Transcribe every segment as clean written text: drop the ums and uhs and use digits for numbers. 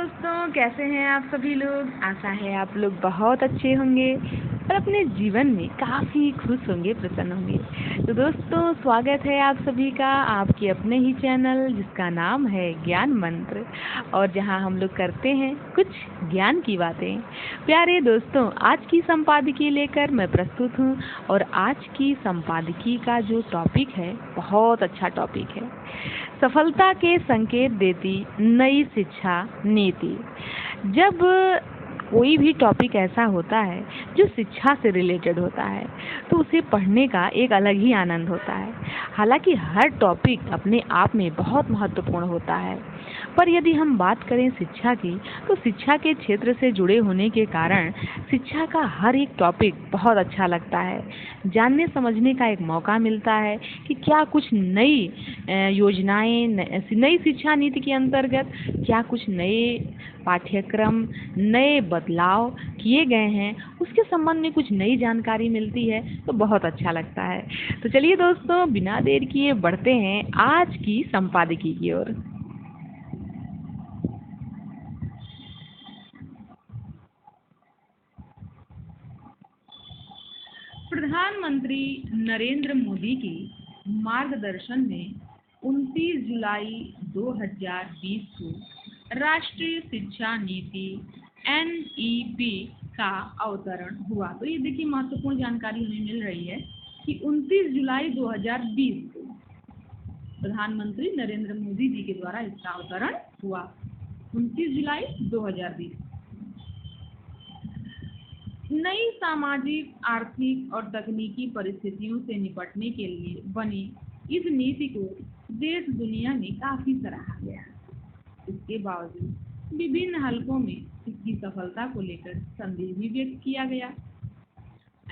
दोस्तों, कैसे हैं आप सभी लोग। आशा है आप लोग बहुत अच्छे होंगे और अपने जीवन में काफ़ी खुश होंगे, प्रसन्न होंगे। तो दोस्तों, स्वागत है आप सभी का आपके अपने ही चैनल जिसका नाम है ज्ञान मंत्र, और जहां हम लोग करते हैं कुछ ज्ञान की बातें। प्यारे दोस्तों, आज की संपादकीय लेकर मैं प्रस्तुत हूं, और आज की संपादकीय का जो टॉपिक है बहुत अच्छा टॉपिक है। सफलता के संकेत देती नई शिक्षा नीति। जब कोई भी टॉपिक ऐसा होता है जो शिक्षा से रिलेटेड होता है तो उसे पढ़ने का एक अलग ही आनंद होता है। हालांकि हर टॉपिक अपने आप में बहुत महत्वपूर्ण होता है, पर यदि हम बात करें शिक्षा की, तो शिक्षा के क्षेत्र से जुड़े होने के कारण शिक्षा का हर एक टॉपिक बहुत अच्छा लगता है। जानने समझने का एक मौका मिलता है कि क्या कुछ नई योजनाएं, नई शिक्षा नीति के अंतर्गत क्या कुछ नए पाठ्यक्रम, नए बदलाव किए गए हैं, उसके संबंध में कुछ नई जानकारी मिलती है तो बहुत अच्छा लगता है। तो चलिए दोस्तों, बिना देर किए बढ़ते हैं आज की संपादकीय की ओर। प्रधानमंत्री नरेंद्र मोदी की मार्गदर्शन में 29 जुलाई 2020 को राष्ट्रीय शिक्षा नीति NEP का अवतरण हुआ। तो ये देखिए, महत्वपूर्ण जानकारी हमें मिल रही है कि 29 जुलाई 2020 को प्रधानमंत्री नरेंद्र मोदी जी के द्वारा इसका अवतरण हुआ। 29 जुलाई 2020। नई सामाजिक, आर्थिक और तकनीकी परिस्थितियों से निपटने के लिए बनी इस नीति को देश दुनिया में काफी सराहा गया। इसके बावजूद विभिन्न हलकों में इसकी सफलता को लेकर संदेह भी व्यक्त किया गया।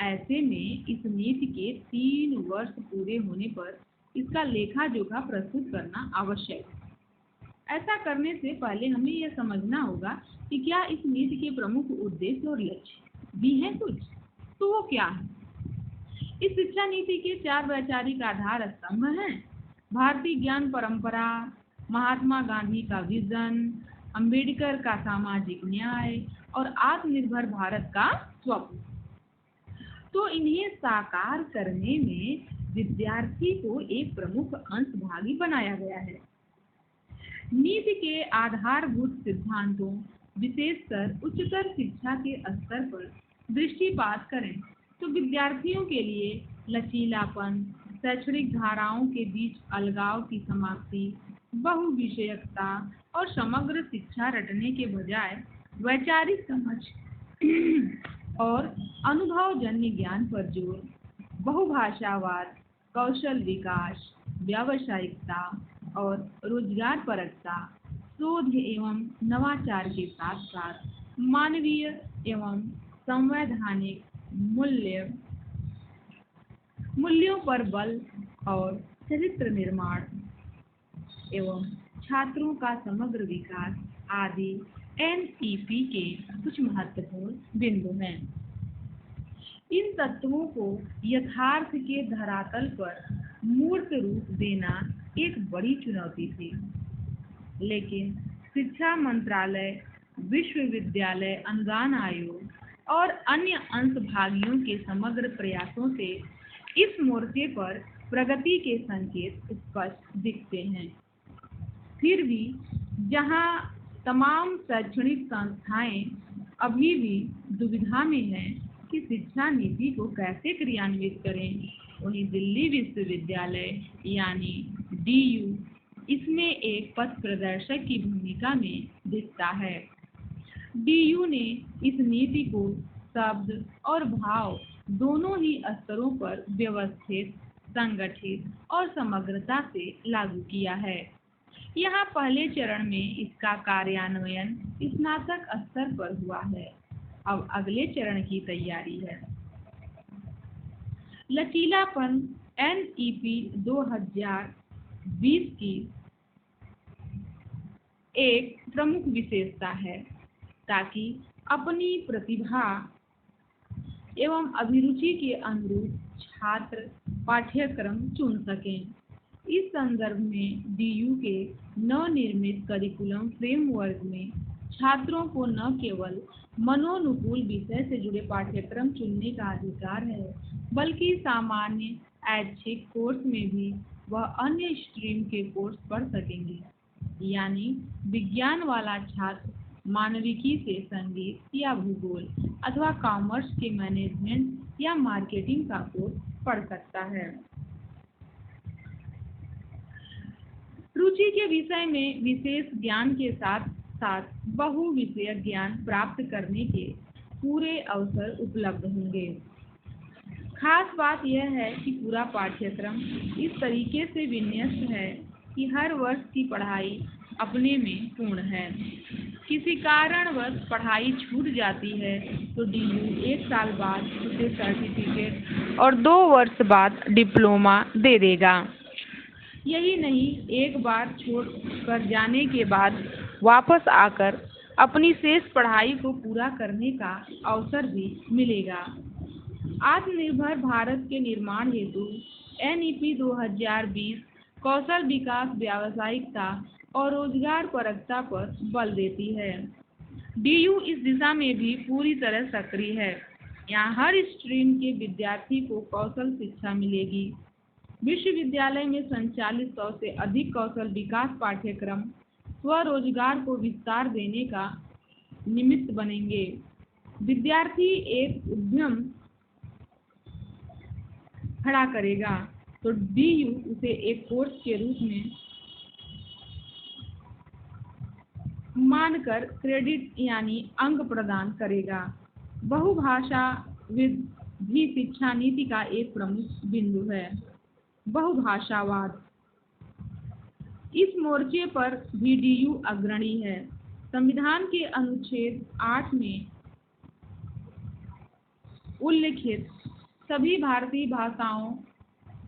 ऐसे में इस नीति के 3 वर्ष पूरे होने पर इसका लेखा जोखा प्रस्तुत करना आवश्यक है। ऐसा करने से पहले हमें यह समझना होगा कि क्या इस नीति के प्रमुख उद्देश्य और लक्ष्य भी हैं कुछ, तो वो क्या है। इस शिक्षा नीति के 4 वैचारिक आधार स्तंभ हैं: भारतीय ज्ञान परंपरा, महात्मा गांधी का विजन, अंबेडकर का सामाजिक न्याय और आत्मनिर्भर भारत का स्वप्न। तो इन्हें साकार करने में विद्यार्थी को एक प्रमुख अंशभागी बनाया गया है। नीति के आधारभूत सिद्धांतों, विशेषकर उच्चतर शिक्षा के स्तर पर दृष्टिपात करें तो विद्यार्थियों के लिए लचीलापन, शैक्षणिक धाराओं के बीच अलगाव की समाप्ति, बहुविषयकता और समग्र शिक्षा रटने के बजाय वैचारिक समझ और अनुभवजन्य ज्ञान पर जोर, बहुभाषावाद, कौशल विकास, व्यावसायिकता और रोजगार परकता, शोध एवं नवाचार के साथ साथ मानवीय एवं संवैधानिक मूल्यों पर बल और चरित्र निर्माण एवं छात्रों का समग्र विकास आदि NEP के कुछ महत्वपूर्ण बिंदु हैं। इन तत्वों को यथार्थ के धरातल पर मूर्त रूप देना एक बड़ी चुनौती थी, लेकिन शिक्षा मंत्रालय, विश्वविद्यालय अनुदान आयोग और अन्य अंशभागियों के समग्र प्रयासों से इस मोर्चे पर प्रगति के संकेत स्पष्ट दिखते हैं। फिर भी जहां तमाम शैक्षणिक संस्थाएं अभी भी दुविधा में हैं कि शिक्षा नीति को कैसे क्रियान्वित करें, वहीं दिल्ली विश्वविद्यालय यानी DU इसमें एक पथ प्रदर्शक की भूमिका में दिखता है। DU ने इस नीति को शब्द और भाव दोनों ही स्तरों पर व्यवस्थित, संगठित और समग्रता से लागू किया है। यहाँ पहले चरण में इसका कार्यान्वयन स्नातक स्तर पर हुआ है। अब अगले चरण की तैयारी है। लचीलापन NEP 2020 की एक प्रमुख विशेषता है, ताकि अपनी प्रतिभा एवं अभिरुचि के अनुरूप छात्र पाठ्यक्रम चुन सकें। इस संदर्भ में DU के नवनिर्मित करिकुलम फ्रेमवर्क में छात्रों को न केवल मनोनुकूल विषय से जुड़े पाठ्यक्रम चुनने का अधिकार है, बल्कि सामान्य ऐच्छिक कोर्स में भी वह अन्य स्ट्रीम के कोर्स पढ़ सकेंगे। यानी विज्ञान वाला छात्र मानविकी से संगीत या भूगोल अथवा कॉमर्स के मैनेजमेंट या मार्केटिंग का कोर्स पढ़ सकता है। रुचि के विषय में विशेष ज्ञान के साथ साथ बहु विषय ज्ञान प्राप्त करने के पूरे अवसर उपलब्ध होंगे। खास बात यह है कि पूरा पाठ्यक्रम इस तरीके से विन्यस्त है कि हर वर्ष की पढ़ाई अपने में पूर्ण है। किसी कारणवश पढ़ाई छूट जाती है तो DU 1 साल बाद उसे सर्टिफिकेट और 2 वर्ष बाद डिप्लोमा दे देगा। यही नहीं, एक बार छोड़ कर जाने के बाद वापस आकर अपनी शेष पढ़ाई को पूरा करने का अवसर भी मिलेगा। आत्मनिर्भर भारत के निर्माण हेतु NEP 2020 कौशल विकास, व्यावसायिकता और रोजगार परकता पर बल देती है। DU इस दिशा में भी पूरी तरह सक्रिय है। यहाँ हर स्ट्रीम के विद्यार्थी को कौशल शिक्षा मिलेगी। विश्वविद्यालय में संचालित 100 से अधिक कौशल विकास पाठ्यक्रम स्वरोजगार को विस्तार देने का निमित्त बनेंगे। विद्यार्थी एक उद्यम खड़ा करेगा तो DU उसे एक कोर्स के रूप में मानकर क्रेडिट यानी अंक प्रदान करेगा। बहुभाषा भी शिक्षा नीति का एक प्रमुख बिंदु है। बहुभाषावाद, इस मोर्चे पर भी DU अग्रणी है। संविधान के अनुच्छेद 8 में उल्लिखित सभी भारतीय भाषाओं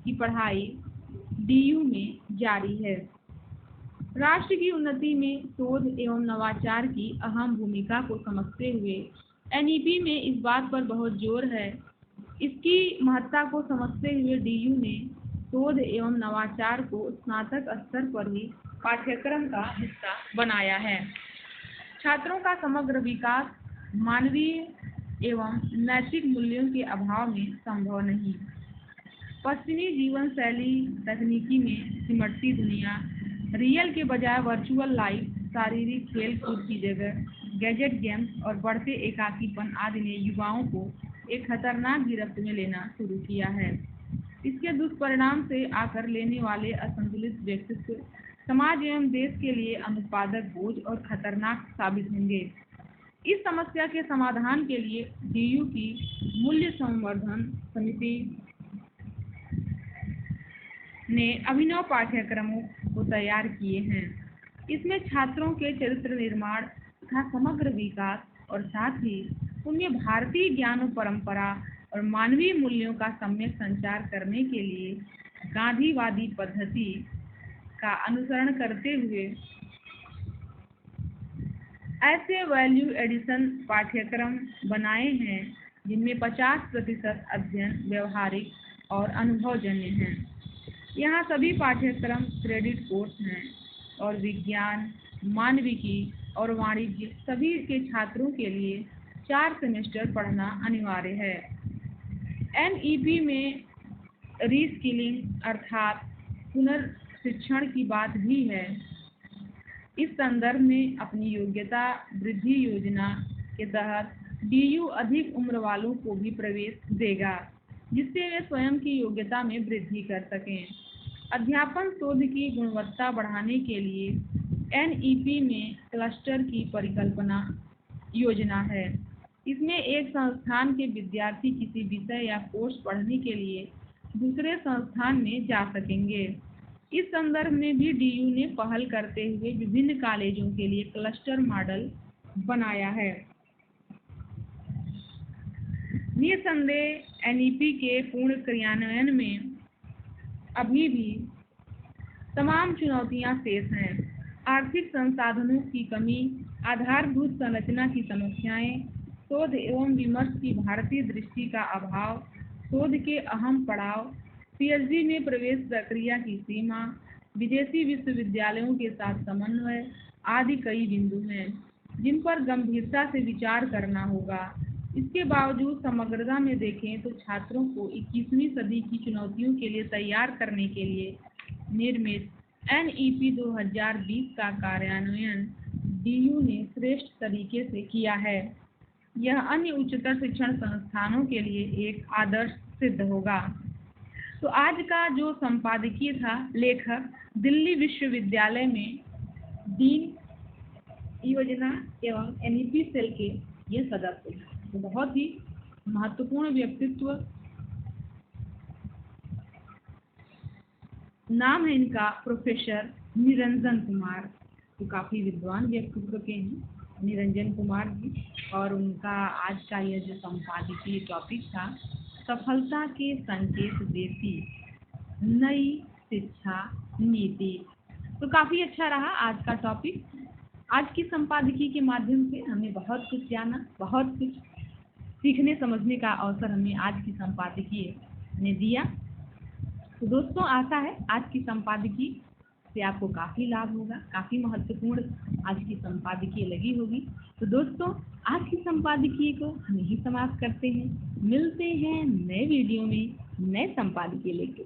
की पढ़ाई DU में जारी है। राष्ट्र की उन्नति में शोध एवं नवाचार की अहम भूमिका को समझते हुए NEP में इस बात पर बहुत जोर है। इसकी महत्ता को समझते हुए DU ने शोध एवं नवाचार को स्नातक स्तर पर ही पाठ्यक्रम का हिस्सा बनाया है। छात्रों का समग्र विकास मानवीय एवं नैतिक मूल्यों के अभाव में संभव नहीं। पश्चिमी जीवन शैली, तकनीकी में सिमटती दुनिया, रियल के बजाय वर्चुअल लाइफ, शारीरिक खेल कूद की जगह गैजेट गेम्स और बढ़ते एकाकीपन आदि ने युवाओं को एक खतरनाक गिरफ्त में लेना शुरू किया है। इसके दुष्परिणाम से आकर लेने वाले असंतुलित व्यक्तित्व समाज एवं देश के लिए अनुत्पादक बोझ और खतरनाक साबित होंगे। इस समस्या के समाधान के लिए DU की मूल्य संवर्धन समिति ने अभिनव पाठ्यक्रमों को तैयार किए हैं। इसमें छात्रों के चरित्र निर्माण तथा समग्र विकास और साथ ही उनमें भारतीय ज्ञान परंपरा और मानवीय मूल्यों का सम्यक संचार करने के लिए गांधीवादी पद्धति का अनुसरण करते हुए ऐसे वैल्यू एडिशन पाठ्यक्रम बनाए हैं जिनमें 50% अध्ययन, व्यवहारिक और अनुभवजन्य हैं। यहाँ सभी पाठ्यक्रम क्रेडिट कोर्स हैं और विज्ञान, मानविकी और वाणिज्य सभी के छात्रों के लिए 4 सेमेस्टर पढ़ना अनिवार्य है। NEP में रीस्किलिंग अर्थात पुनर्शिक्षण की बात भी है। इस संदर्भ में अपनी योग्यता वृद्धि योजना के तहत DU अधिक उम्र वालों को भी प्रवेश देगा, जिससे वे स्वयं की योग्यता में वृद्धि कर सकें। अध्यापन शोध की गुणवत्ता बढ़ाने के लिए NEP में क्लस्टर की परिकल्पना योजना है। इसमें एक संस्थान के विद्यार्थी किसी विषय या कोर्स पढ़ने के लिए दूसरे संस्थान में जा सकेंगे। इस संदर्भ में भी DU ने पहल करते हुए विभिन्न कॉलेजों के लिए क्लस्टर मॉडल बनाया है। निसंदेह NEP के पूर्ण क्रियान्वयन में अभी भी तमाम चुनौतियां शेष हैं। आर्थिक संसाधनों की कमी, आधारभूत संरचना की समस्याएं, शोध एवं विमर्श की भारतीय दृष्टि का अभाव, शोध के अहम पड़ाव, PhD में प्रवेश प्रक्रिया की सीमा, विदेशी विश्वविद्यालयों के साथ समन्वय आदि कई बिंदु हैं। जिन पर गंभीरता से विचार करना होगा। इसके बावजूद समग्रता में देखें तो छात्रों को 21वीं सदी की चुनौतियों के लिए तैयार करने के लिए निर्मित NEP 2020 का कार्यान्वयन DU ने श्रेष्ठ तरीके से किया है। यह अन्य उच्चतर शिक्षण संस्थानों के लिए एक आदर्श सिद्ध होगा। तो आज का जो संपादकीय था, लेखक दिल्ली विश्वविद्यालय में डीन योजना एवं NEP सेल के ये सदस्य हैं। तो बहुत ही महत्वपूर्ण व्यक्तित्व, नाम है इनका प्रोफेसर निरंजन कुमार। तो काफ़ी विद्वान व्यक्तित्व के हैं निरंजन कुमार जी। और उनका आज का यह जो संपादकीय टॉपिक था, सफलता के संकेत देती नई शिक्षा नीति। तो काफ़ी अच्छा रहा आज का टॉपिक। आज की संपादकीय के माध्यम से हमने बहुत कुछ जाना, बहुत कुछ सीखने समझने का अवसर हमें आज की संपादकीय ने दिया। तो दोस्तों, आशा है आज की संपादकीय से आपको काफ़ी लाभ होगा, काफ़ी महत्वपूर्ण आज की संपादकीय लगी होगी। तो दोस्तों, आज की संपादकीय को हम यही समाप्त करते हैं। मिलते हैं नए वीडियो में नए संपादकीय लेके।